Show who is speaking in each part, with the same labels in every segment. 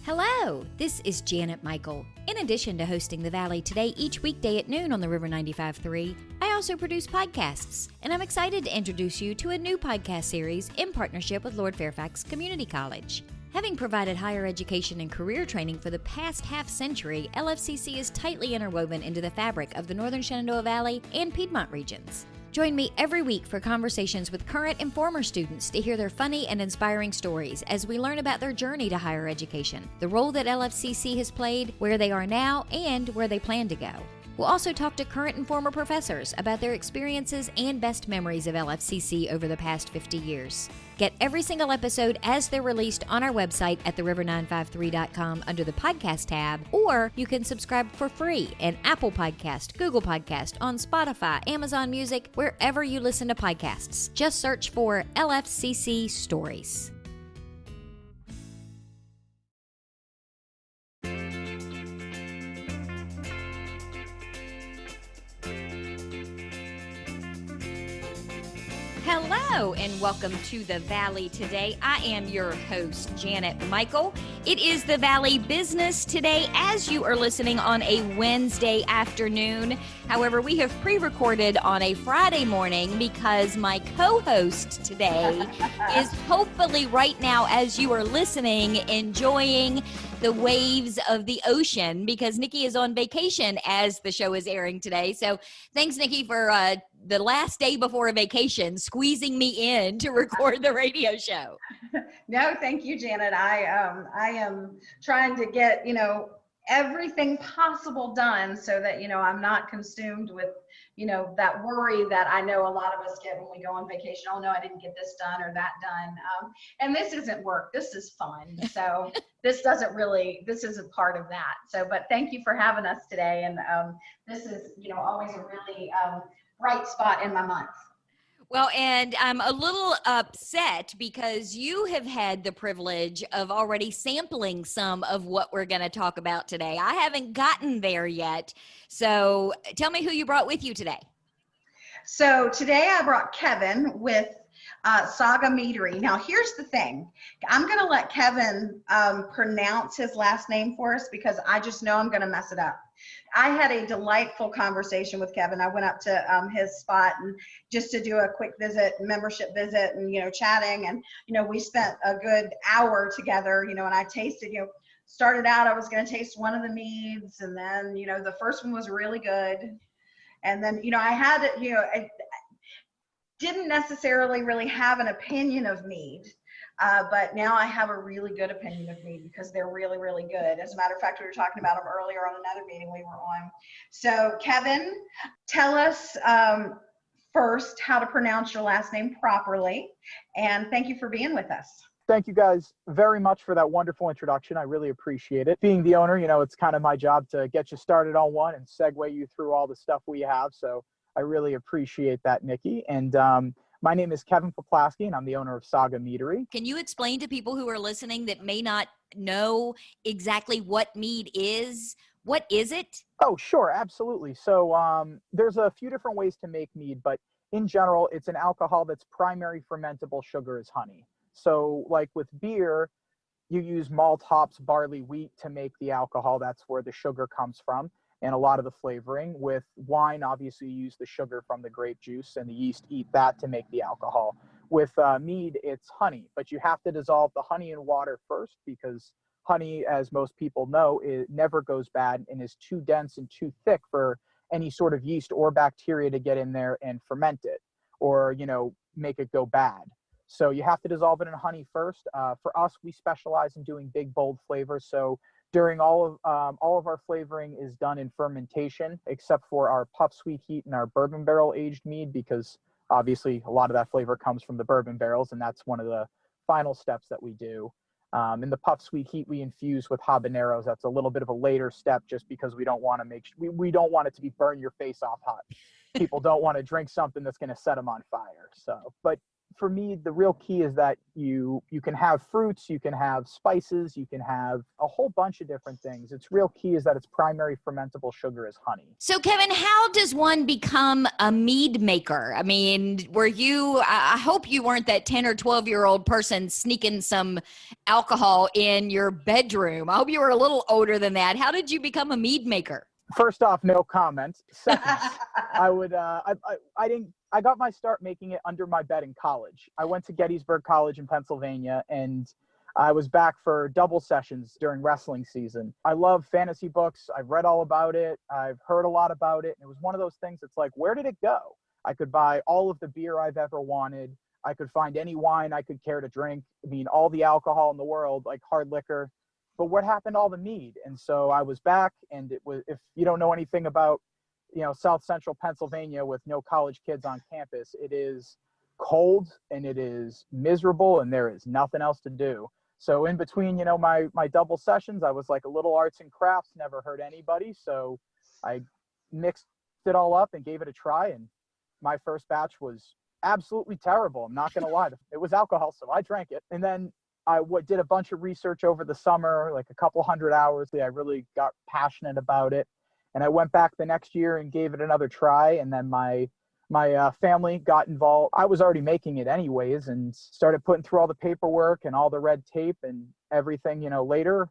Speaker 1: Hello, this is Janet Michael. In addition to hosting The Valley Today each weekday at noon on the River 95.3, I also produce podcasts, and I'm excited to introduce you to a new podcast series in partnership with Lord Fairfax Community College. Having provided higher education and career training for the past half-century, LFCC is tightly interwoven into the fabric of the Northern Shenandoah Valley and Piedmont regions. Join me every week for conversations with current and former students to hear their funny and inspiring stories as we learn about their journey to higher education, the role that LFCC has played, where they are now, and where they plan to go. We'll also talk to current and former professors about their experiences and best memories of LFCC over the past 50 years. Get every single episode as they're released on our website at theriver953.com under the podcast tab, or you can subscribe for free in Apple Podcast, Google Podcast, on Spotify, Amazon Music, wherever you listen to podcasts. Just search for LFCC Stories. Hello and welcome to The Valley Today. I am your host, Janet Michael. It is The Valley Business Today as you are listening on a Wednesday afternoon. However, we have pre-recorded on a Friday morning because my co-host today is hopefully right now as you are listening enjoying the waves of the ocean because Nikki is on vacation as the show is airing today. So thanks, Nikki, for the last day before a vacation, squeezing me in to record the radio show.
Speaker 2: No, thank you, Janet. I am trying to get, everything possible done so that, I'm not consumed with, that worry that I know a lot of us get when we go on vacation. Oh no, I didn't get this done or that done. And this isn't work. This is fun. So this isn't part of that. So, but thank you for having us today. And this is, always a really bright spot in my month.
Speaker 1: Well, and I'm a little upset because you have had the privilege of already sampling some of what we're going to talk about today. I haven't gotten there yet. So tell me who you brought with you today.
Speaker 2: So today I brought Kevin with Saga Meadery. Now, here's the thing. I'm going to let Kevin pronounce his last name for us because I just know I'm going to mess it up. I had a delightful conversation with Kevin. I went up to his spot and just to do a quick visit, membership visit, and chatting. And we spent a good hour together. And I tasted. Started out I was going to taste one of the meads, and then the first one was really good, and then I had I didn't necessarily really have an opinion of mead. But now I have a really good opinion of mead because they're really, really good. As a matter of fact, we were talking about them earlier on another meeting we were on. So Kevin, tell us first how to pronounce your last name properly. And thank you for being with us.
Speaker 3: Thank you guys very much for that wonderful introduction. I really appreciate it. Being the owner, it's kind of my job to get you started on one and segue you through all the stuff we have. So I really appreciate that, Nikki. And my name is Kevin Poplaski, and I'm the owner of Saga Meadery.
Speaker 1: Can you explain to people who are listening that may not know exactly what mead is? What is it?
Speaker 3: Oh, sure. Absolutely. So there's a few different ways to make mead, but in general, it's an alcohol that's primary fermentable sugar is honey. So like with beer, you use malt, hops, barley, wheat to make the alcohol. That's where the sugar comes from. And a lot of the flavoring. With wine, obviously you use the sugar from the grape juice and the yeast eat that to make the alcohol. With mead, it's honey, but you have to dissolve the honey in water first because honey, as most people know, it never goes bad and is too dense and too thick for any sort of yeast or bacteria to get in there and ferment it or, make it go bad. So you have to dissolve it in honey first. For us, we specialize in doing big, bold flavors. So during all of our flavoring is done in fermentation, except for our puff sweet heat and our bourbon barrel aged mead, because obviously a lot of that flavor comes from the bourbon barrels, and that's one of the final steps that we do. In the puff sweet heat, we infuse with habaneros. That's a little bit of a later step, just because we don't want to we don't want it to be burn your face off hot. People don't want to drink something that's going to set them on fire. So, but for me, the real key is that you can have fruits, you can have spices, you can have a whole bunch of different things. Its real key is that its primary fermentable sugar is honey.
Speaker 1: So, Kevin, how does one become a mead maker? I mean, I hope you weren't that 10 or 12-year-old person sneaking some alcohol in your bedroom. I hope you were a little older than that. How did you become a mead maker?
Speaker 3: First off, no comment. Second, I got my start making it under my bed in college. I went to Gettysburg College in Pennsylvania, and I was back for double sessions during wrestling season. I love fantasy books. I've read all about it. I've heard a lot about it. And it was one of those things that's like, where did it go? I could buy all of the beer I've ever wanted. I could find any wine I could care to drink. I mean, all the alcohol in the world, like hard liquor. But what happened to all the mead? And so I was back, and it was, if you don't know anything about, South Central Pennsylvania with no college kids on campus, it is cold and it is miserable and there is nothing else to do. So in between, my double sessions, I was like a little arts and crafts, never hurt anybody. So I mixed it all up and gave it a try. And my first batch was absolutely terrible. I'm not going to lie. It was alcohol, so I drank it. And then I did a bunch of research over the summer, like a couple hundred hours. I really got passionate about it. And I went back the next year and gave it another try. And then my family got involved. I was already making it anyways and started putting through all the paperwork and all the red tape and everything. Later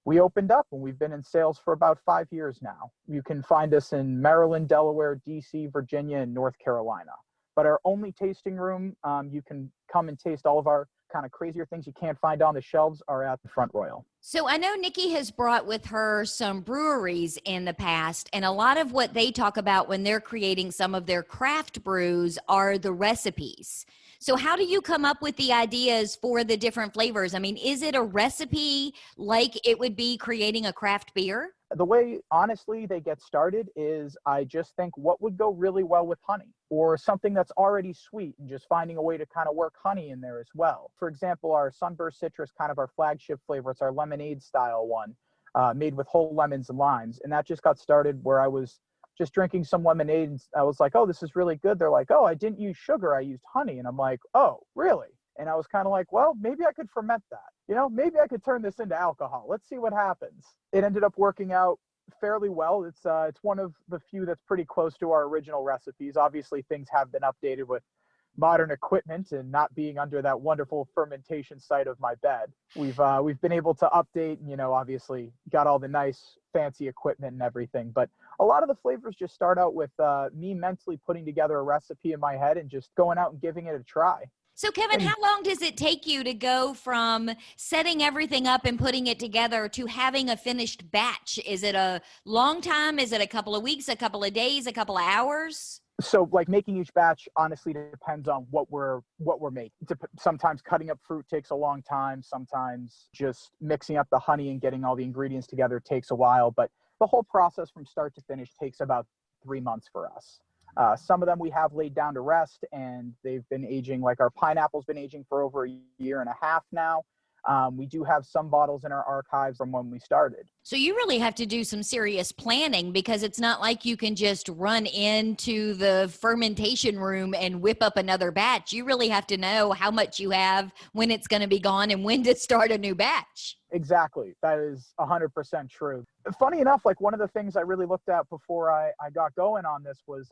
Speaker 3: we opened up, and we've been in sales for about 5 years now. You can find us in Maryland, Delaware, DC, Virginia, and North Carolina. But our only tasting room, you can come and taste all of our kind of crazier things you can't find on the shelves, are at the Front Royal.
Speaker 1: So I know Nikki has brought with her some breweries in the past, and a lot of what they talk about when they're creating some of their craft brews are the recipes. So how do you come up with the ideas for the different flavors? I mean, is it a recipe like it would be creating a craft beer?
Speaker 3: The way, honestly, they get started is I just think what would go really well with honey, or something that's already sweet, and just finding a way to kind of work honey in there as well. For example, our Sunburst Citrus, kind of our flagship flavor, it's our lemonade style one, made with whole lemons and limes. And that just got started where I was just drinking some lemonade, and I was like, oh, this is really good. They're like, oh, I didn't use sugar, I used honey. And I'm like, oh, really? And I was kind of like, well, maybe I could ferment that. Maybe I could turn this into alcohol. Let's see what happens. It ended up working out fairly well. It's one of the few that's pretty close to our original recipes. Obviously, things have been updated with modern equipment and not being under that wonderful fermentation site of my bed. We've been able to update and, obviously got all the nice fancy equipment and everything. But a lot of the flavors just start out with me mentally putting together a recipe in my head and just going out and giving it a try.
Speaker 1: So, Kevin, how long does it take you to go from setting everything up and putting it together to having a finished batch? Is it a long time? Is it a couple of weeks, a couple of days, a couple of hours?
Speaker 3: So, like, making each batch honestly depends on what we're making. Sometimes cutting up fruit takes a long time. Sometimes just mixing up the honey and getting all the ingredients together takes a while. But the whole process from start to finish takes about 3 months for us. Some of them we have laid down to rest, and they've been aging. Like our pineapple's been aging for over a year and a half now. We do have some bottles in our archives from when we started.
Speaker 1: So you really have to do some serious planning, because it's not like you can just run into the fermentation room and whip up another batch. You really have to know how much you have, when it's going to be gone, and when to start a new batch.
Speaker 3: Exactly. That is 100% true. Funny enough, like one of the things I really looked at before I got going on this was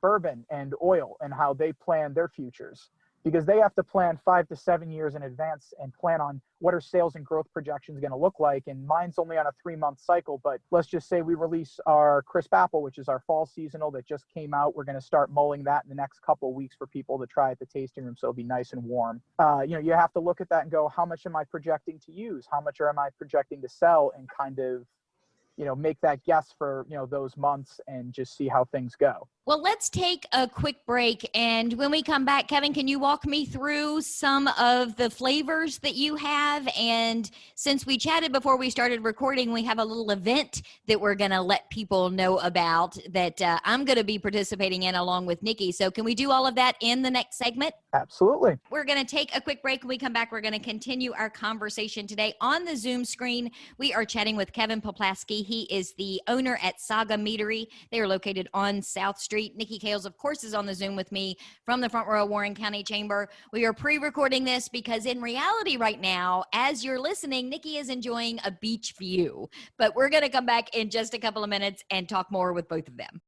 Speaker 3: bourbon and oil and how they plan their futures, because they have to plan 5 to 7 years in advance and plan on what our sales and growth projections going to look like. And mine's only on a 3-month cycle, but let's just say we release our crisp apple, which is our fall seasonal that just came out. We're going to start mulling that in the next couple of weeks for people to try at the tasting room, so it'll be nice and warm. You have to look at that and go, how much am I projecting to use? How much am I projecting to sell? And kind of, make that guess for, those months and just see how things go.
Speaker 1: Well, let's take a quick break. And when we come back, Kevin, can you walk me through some of the flavors that you have? And since we chatted before we started recording, we have a little event that we're going to let people know about that I'm going to be participating in along with Nikki. So can we do all of that in the next segment?
Speaker 3: Absolutely.
Speaker 1: We're going to take a quick break. When we come back, we're going to continue our conversation today on the Zoom screen. We are chatting with Kevin Poplaski. He is the owner at Saga Meadery. They are located on South Street. Nikki Kales, of course, is on the Zoom with me from the front row of Warren County Chamber. We are pre-recording this because in reality right now, as you're listening, Nikki is enjoying a beach view. But we're going to come back in just a couple of minutes and talk more with both of them.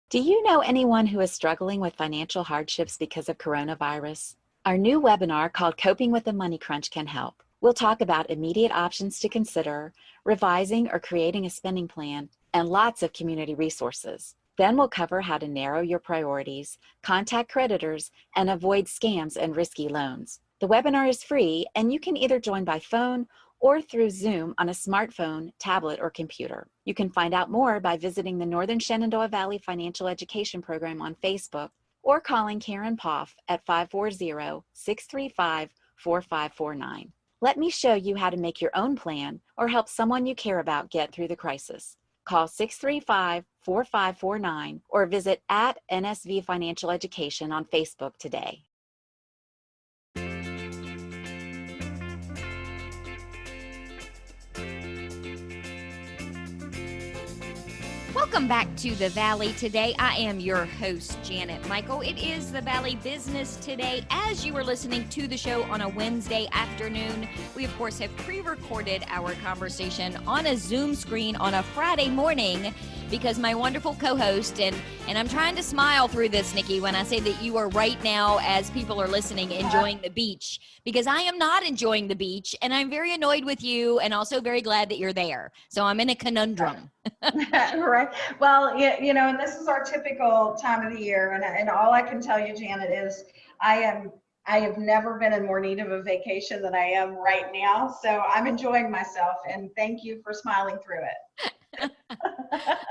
Speaker 4: Do you know anyone who is struggling with financial hardships because of coronavirus? Our new webinar called Coping with the Money Crunch can help. We'll talk about immediate options to consider, revising or creating a spending plan, and lots of community resources. Then we'll cover how to narrow your priorities, contact creditors, and avoid scams and risky loans. The webinar is free, and you can either join by phone or through Zoom on a smartphone, tablet, or computer. You can find out more by visiting the Northern Shenandoah Valley Financial Education Program on Facebook or calling Karen Poff at 540-635-4549. Let me show you how to make your own plan or help someone you care about get through the crisis. Call 635-4549 or visit at NSV Financial Education on Facebook today.
Speaker 1: Welcome back to the Valley Today. I am your host, Janet Michael. It is the Valley Business Today. As you are listening to the show on a Wednesday afternoon, we of course have pre-recorded our conversation on a Zoom screen on a Friday morning because my wonderful co-host, and I'm trying to smile through this, Nikki, when I say that you are right now, as people are listening, enjoying the beach, because I am not enjoying the beach, and I'm very annoyed with you and also very glad that you're there. So I'm in a conundrum.
Speaker 2: Right. Well, you know, and this is our typical time of the year, and all I can tell you, Janet, is I have never been in more need of a vacation than I am right now. So I'm enjoying myself, and thank you for smiling through it.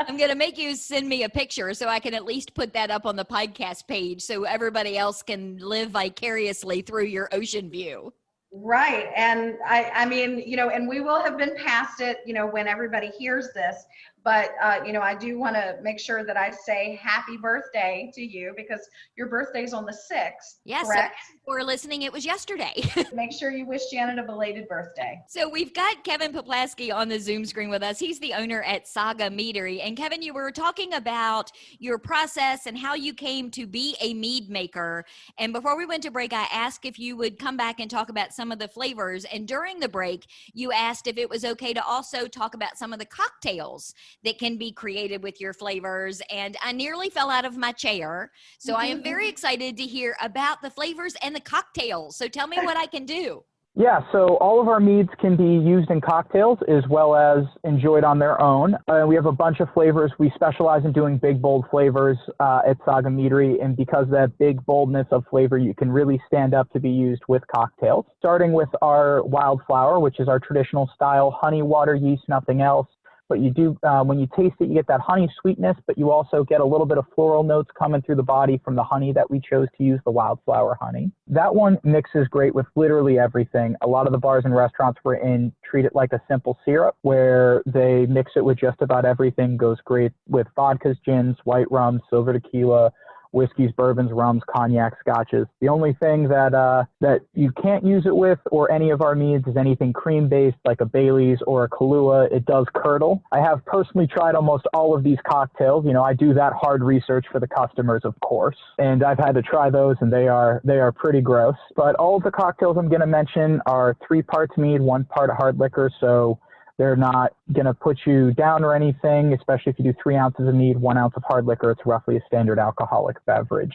Speaker 1: I'm going to make you send me a picture so I can at least put that up on the podcast page so everybody else can live vicariously through your ocean view.
Speaker 2: Right. And I mean, you know, and we will have been past it, you know, when everybody hears this. But, you know, I do want to make sure that I say happy birthday to you because your birthday's on the 6th.
Speaker 1: Yes.
Speaker 2: Correct?
Speaker 1: So if we're listening, it was yesterday.
Speaker 2: Make sure you wish Janet a belated birthday.
Speaker 1: So we've got Kevin Poplaski on the Zoom screen with us. He's the owner at Saga Meadery. And Kevin, you were talking about your process and how you came to be a mead maker. And before we went to break, I asked if you would come back and talk about some of the flavors. And during the break, you asked if it was okay to also talk about some of the cocktails that can be created with your flavors. And I nearly fell out of my chair. So I am very excited to hear about the flavors and the cocktails. So tell me what I can do.
Speaker 3: Yeah, so all of our meads can be used in cocktails as well as enjoyed on their own. We have a bunch of flavors. We specialize in doing big, bold flavors at Saga Meadery, and because of that big boldness of flavor, you can really stand up to be used with cocktails. Starting with our wildflower, which is our traditional style, honey, water, yeast, nothing else. But you do, when you taste it, you get that honey sweetness, but you also get a little bit of floral notes coming through the body from the honey that we chose to use, the wildflower honey. That one mixes great with literally everything. A lot of the bars and restaurants we're in treat it like a simple syrup where they mix it with just about everything. Goes great with vodkas, gins, white rums, silver tequila, whiskeys, bourbons, rums, cognac, scotches. The only thing that you can't use it with or any of our meads is anything cream-based like a Bailey's or a Kahlua. It does curdle. I have personally tried almost all of these cocktails. You know, I do that hard research for the customers, of course, and I've had to try those, and they are pretty gross. But all of the cocktails I'm going to mention are 3 parts mead, 1 part hard liquor, so they're not going to put you down or anything, especially if you do 3 ounces of mead, 1 ounce of hard liquor. It's roughly a standard alcoholic beverage.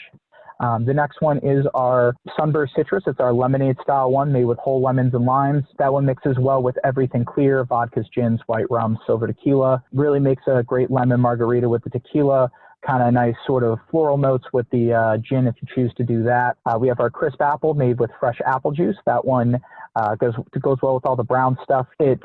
Speaker 3: The next one is our Sunburst Citrus. It's our lemonade style one made with whole lemons and limes. That one mixes well with everything clear, vodkas, gins, white rum, silver tequila. Really makes a great lemon margarita with the tequila. Kind of nice sort of floral notes with the gin if you choose to do that. We have our crisp apple made with fresh apple juice. That one goes well with all the brown stuff. It's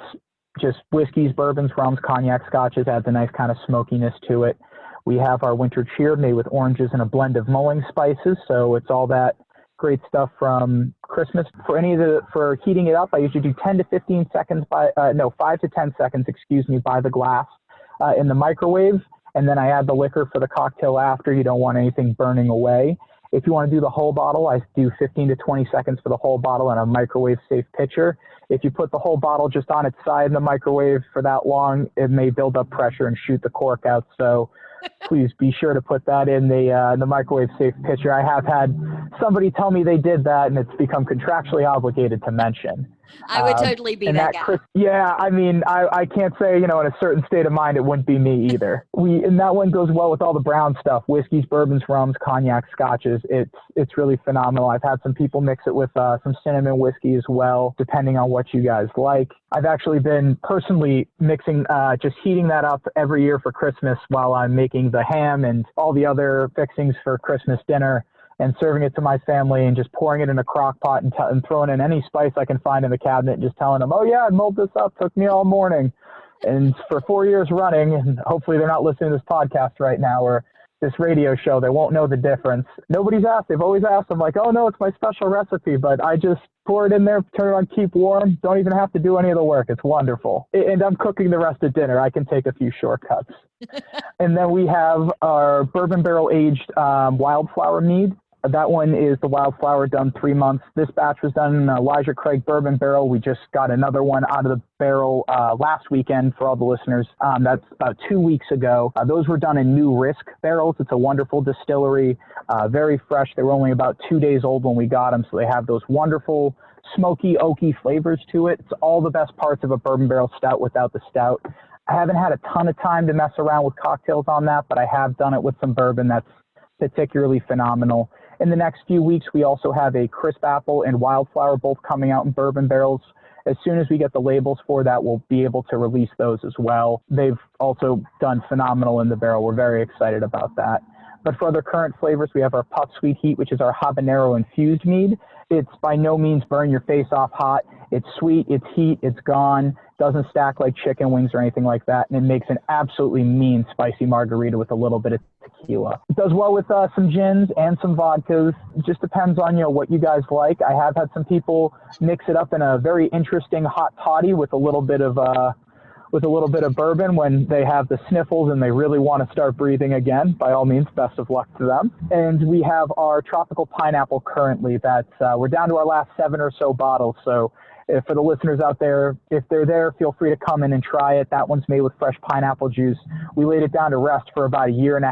Speaker 3: just whiskeys, bourbons, rums, cognac, scotches, adds a nice kind of smokiness to it. We have our winter cheer made with oranges and a blend of mulling spices. So it's all that great stuff from Christmas. For heating it up, I usually do 10 to 15 seconds 5 to 10 seconds, by the glass in the microwave. And then I add the liquor for the cocktail after. You don't want anything burning away. If you want to do the whole bottle, I do 15 to 20 seconds for the whole bottle in a microwave safe pitcher. If you put the whole bottle just on its side in the microwave for that long, it may build up pressure and shoot the cork out. So please be sure to put that in the microwave safe pitcher. I have had somebody tell me they did that, and it's become contractually obligated to mention.
Speaker 1: I would totally be that guy.
Speaker 3: Yeah, I mean, I can't say, in a certain state of mind, it wouldn't be me either. And that one goes well with all the brown stuff, whiskeys, bourbons, rums, cognac, scotches. It's really phenomenal. I've had some people mix it with some cinnamon whiskey as well, depending on what you guys like. I've actually been personally mixing, just heating that up every year for Christmas while I'm making the ham and all the other fixings for Christmas dinner, and serving it to my family and just pouring it in a crock pot and throwing in any spice I can find in the cabinet and just telling them, oh yeah, I mulled this up, took me all morning. And for 4 years running, and hopefully they're not listening to this podcast right now or this radio show, they won't know the difference. Nobody's asked. They've always asked. I'm like, oh no, it's my special recipe, but I just pour it in there, turn it on, keep warm. Don't even have to do any of the work. It's wonderful. And I'm cooking the rest of dinner. I can take a few shortcuts. And then we have our bourbon barrel aged wildflower mead. That one is the wildflower done 3 months. This batch was done in Elijah Craig bourbon barrel. We just got another one out of the barrel last weekend for all the listeners. That's about 2 weeks ago. Those were done in New Risk barrels. It's a wonderful distillery, very fresh. They were only about 2 days old when we got them, so they have those wonderful smoky, oaky flavors to it. It's all the best parts of a bourbon barrel stout without the stout. I haven't had a ton of time to mess around with cocktails on that, but I have done it with some bourbon that's particularly phenomenal. In the next few weeks, we also have a crisp apple and wildflower both coming out in bourbon barrels. As soon as we get the labels for that, we'll be able to release those as well. They've also done phenomenal in the barrel. We're very excited about that. But for other current flavors, we have our Puff Sweet Heat, which is our habanero infused mead. It's by no means burn your face off hot. It's sweet, it's heat, it's gone. Doesn't stack like chicken wings or anything like that. And it makes an absolutely mean spicy margarita with a little bit of tequila. It does well with some gins and some vodkas. It just depends on, what you guys like. I have had some people mix it up in a very interesting hot toddy with a little bit of bourbon when they have the sniffles and they really want to start breathing again. By all means, best of luck to them. And we have our tropical pineapple currently that we're down to our last 7 or so bottles. So for the listeners out there, if they're there, feel free to come in and try it. That one's made with fresh pineapple juice. We laid it down to rest for about 1.5 years,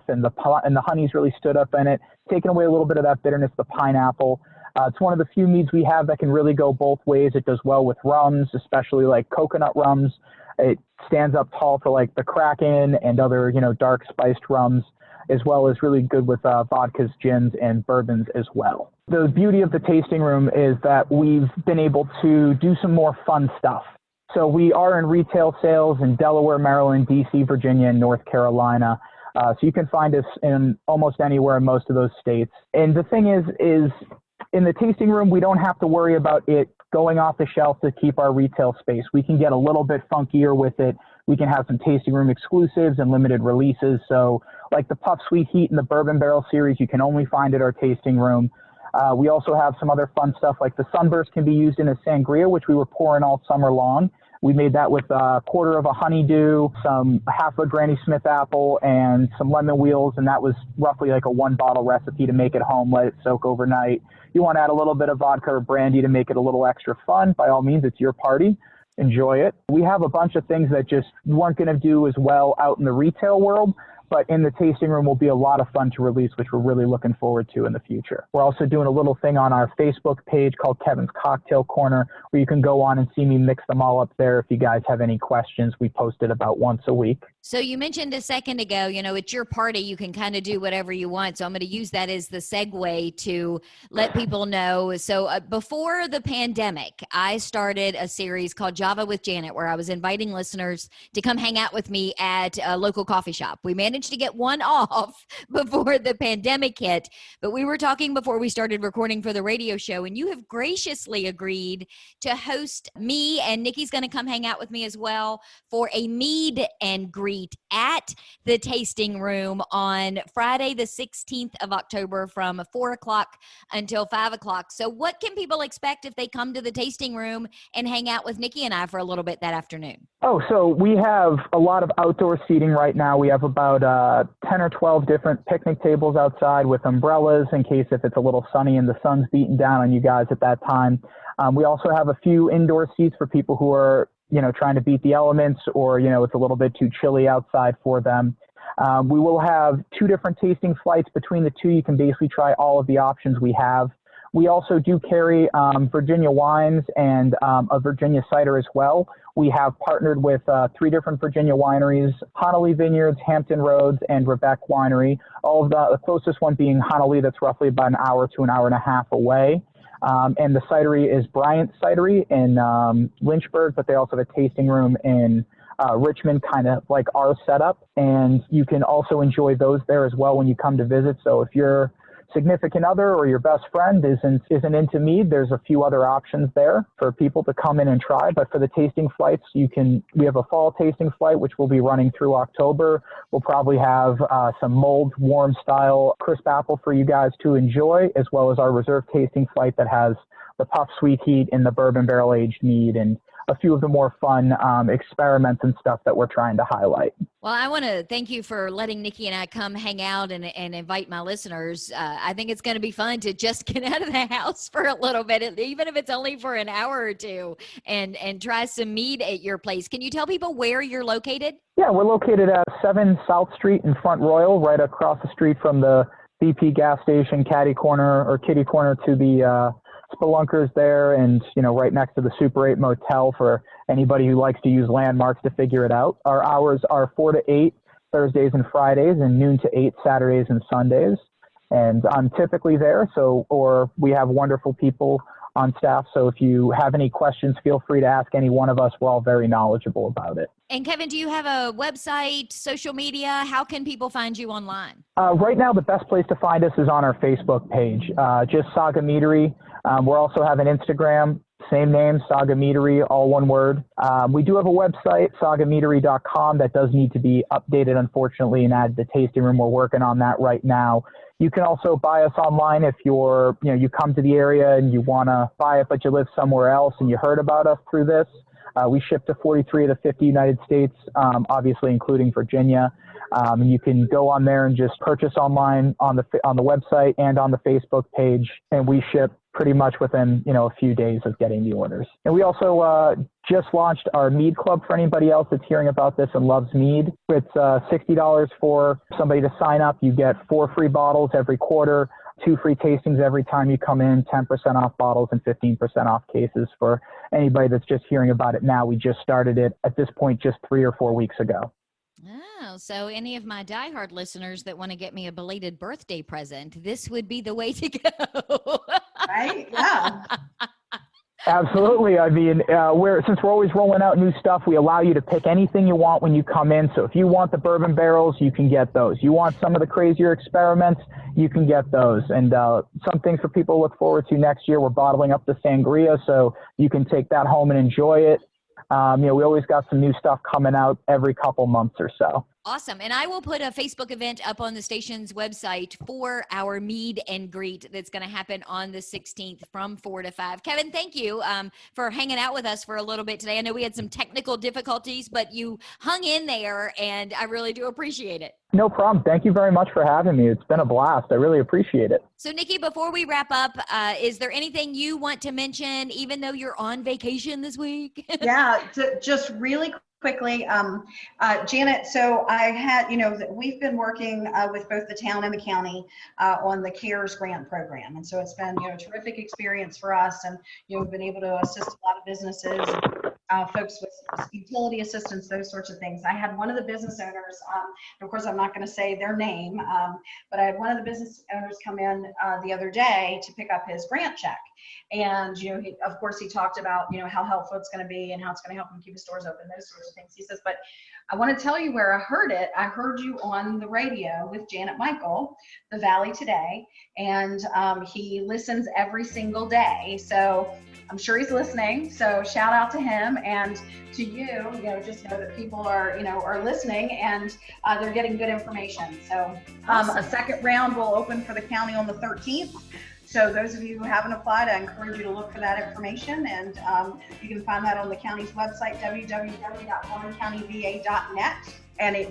Speaker 3: and the honey's really stood up in it, taking away a little bit of that bitterness of the pineapple. It's one of the few meads we have that can really go both ways. It does well with rums, especially like coconut rums. It stands up tall for like the Kraken and other, dark spiced rums, as well as really good with vodkas, gins, and bourbons as well. The beauty of the tasting room is that we've been able to do some more fun stuff. So we are in retail sales in Delaware, Maryland, DC, Virginia, and North Carolina. So you can find us in almost anywhere in most of those states. And the thing is in the tasting room, we don't have to worry about it going off the shelf to keep our retail space. We can get a little bit funkier with it. We can have some tasting room exclusives and limited releases. So like the Puff Sweet Heat and the Bourbon Barrel series, you can only find at our tasting room. We also have some other fun stuff like the Sunburst can be used in a sangria, which we were pouring all summer long. We made that with 1/4 of a honeydew, half a Granny Smith apple, and some lemon wheels, and that was roughly like a 1-bottle recipe to make it home, let it soak overnight. You want to add a little bit of vodka or brandy to make it a little extra fun. By all means, it's your party. Enjoy it. We have a bunch of things that just weren't going to do as well out in the retail world, but in the tasting room will be a lot of fun to release, which we're really looking forward to in the future. We're also doing a little thing on our Facebook page called Kevin's Cocktail Corner, where you can go on and see me mix them all up there. If you guys have any questions, we post it about once a week.
Speaker 1: So you mentioned a second ago, it's your party. You can kind of do whatever you want. So I'm going to use that as the segue to let people know. So before the pandemic, I started a series called Java with Janet, where I was inviting listeners to come hang out with me at a local coffee shop. We managed to get one off before the pandemic hit, but we were talking before we started recording for the radio show, and you have graciously agreed to host me, and Nikki's going to come hang out with me as well for a meet and greet greet at the Tasting Room on Friday, the 16th of October from 4 o'clock until 5 o'clock. So what can people expect if they come to the Tasting Room and hang out with Nikki and I for a little bit that afternoon?
Speaker 3: Oh, so we have a lot of outdoor seating right now. We have about 10 or 12 different picnic tables outside with umbrellas in case if it's a little sunny and the sun's beating down on you guys at that time. We also have a few indoor seats for people who are, trying to beat the elements or, it's a little bit too chilly outside for them. We will have 2 different tasting flights between the 2. You can basically try all of the options we have. We also do carry Virginia wines and a Virginia cider as well. We have partnered with 3 different Virginia wineries, Honolulu Vineyards, Hampton Roads, and Rebec Winery. All of the closest one being Honolulu, that's roughly about an hour to an hour and a half away. And the cidery is Bryant Cidery in Lynchburg, but they also have a tasting room in Richmond, kind of like our setup. And you can also enjoy those there as well when you come to visit. So if your significant other or your best friend isn't into mead, there's a few other options there for people to come in and try. But for the tasting flights, we have a fall tasting flight, which will be running through October. We'll probably have some mulled, warm style crisp apple for you guys to enjoy, as well as our reserve tasting flight that has the puff sweet heat in the bourbon barrel aged mead and a few of the more fun experiments and stuff that we're trying to highlight.
Speaker 1: Well, I want to thank you for letting Nikki and I come hang out and invite my listeners. I think it's going to be fun to just get out of the house for a little bit, even if it's only for an hour or two, and try some mead at your place. Can you tell people where you're located? Yeah,
Speaker 3: we're located at 7 South Street in Front Royal, right across the street from the BP gas station, kitty corner to the Spelunkers there, and right next to the Super 8 Motel for anybody who likes to use landmarks to figure it out. Our hours are 4 to 8 Thursdays and Fridays, and noon to 8 Saturdays and Sundays. And I'm typically there, or we have wonderful people on staff. So if you have any questions, feel free to ask any one of us. We're all very knowledgeable about it.
Speaker 1: And Kevin, do you have a website, social media? How can people find you online?
Speaker 3: Right now, the best place to find us is on our Facebook page, just Saga Meadery. We also have an Instagram, same name, Saga Meadery, all one word. We do have a website, sagameadery.com, that does need to be updated, unfortunately, and add the tasting room. We're working on that right now. You can also buy us online if you come to the area and you want to buy it, but you live somewhere else and you heard about us through this. We ship to 43 of the 50 United States, obviously including Virginia. And you can go on there and just purchase online on the website and on the Facebook page, and we ship pretty much within a few days of getting the orders. And we also just launched our mead club for anybody else that's hearing about this and loves mead. It's $60 for somebody to sign up. You get 4 free bottles every quarter, 2 free tastings every time you come in, 10% off bottles and 15% off cases for anybody that's just hearing about it now. We just started it at this point just 3 or 4 weeks ago.
Speaker 1: Oh, so any of my diehard listeners that want to get me a belated birthday present, this would be the way to go.
Speaker 2: Right? Yeah.
Speaker 3: Absolutely. I mean, since we're always rolling out new stuff, we allow you to pick anything you want when you come in. So if you want the bourbon barrels, you can get those. You want some of the crazier experiments, you can get those. And some things for people to look forward to next year, we're bottling up the sangria, so you can take that home and enjoy it. We always got some new stuff coming out every couple months or so.
Speaker 1: Awesome. And I will put a Facebook event up on the station's website for our meet and greet that's going to happen on the 16th from 4 to 5. Kevin, thank you for hanging out with us for a little bit today. I know we had some technical difficulties, but you hung in there, and I really do appreciate it.
Speaker 3: No problem. Thank you very much for having me. It's been a blast. I really appreciate it.
Speaker 1: So, Nikki, before we wrap up, is there anything you want to mention, even though you're on vacation this week?
Speaker 2: Yeah, just really quickly, Janet, so I had, we've been working with both the town and the county on the CARES grant program. And so it's been, a terrific experience for us. And, we've been able to assist a lot of businesses, folks with utility assistance, those sorts of things. I had one of the business owners, and of course, I'm not going to say their name, but I had one of the business owners come in the other day to pick up his grant check. And, of course, he talked about, how helpful it's going to be and how it's going to help him keep his stores open, those sorts of things. He says, but I want to tell you where I heard it. I heard you on the radio with Janet Michael, the Valley Today, and he listens every single day. So I'm sure he's listening. So shout out to him, and to you, just know that people are listening, and they're getting good information. So a second round will open for the county on the 13th. So those of you who haven't applied, I encourage you to look for that information, and you can find that on the county's website, www.warrencountyva.net. And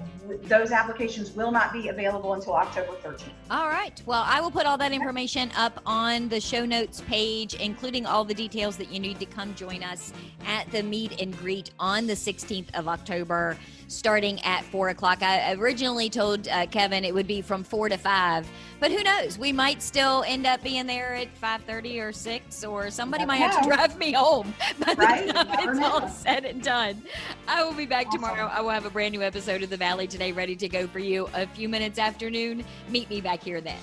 Speaker 2: those applications will not be available until October 13th.
Speaker 1: All right. Well, I will put all that information up on the show notes page, including all the details that you need to come join us at the meet and greet on the 16th of October, starting at 4 o'clock. I originally told Kevin it would be from 4 to 5, but who knows? We might still end up being there at 5:30 or 6, or somebody might have to drive me home by the time it's all said and done. I will be back tomorrow. I will have a brand new episode of The Valley Today ready to go for you a few minutes after noon. Meet me back here then.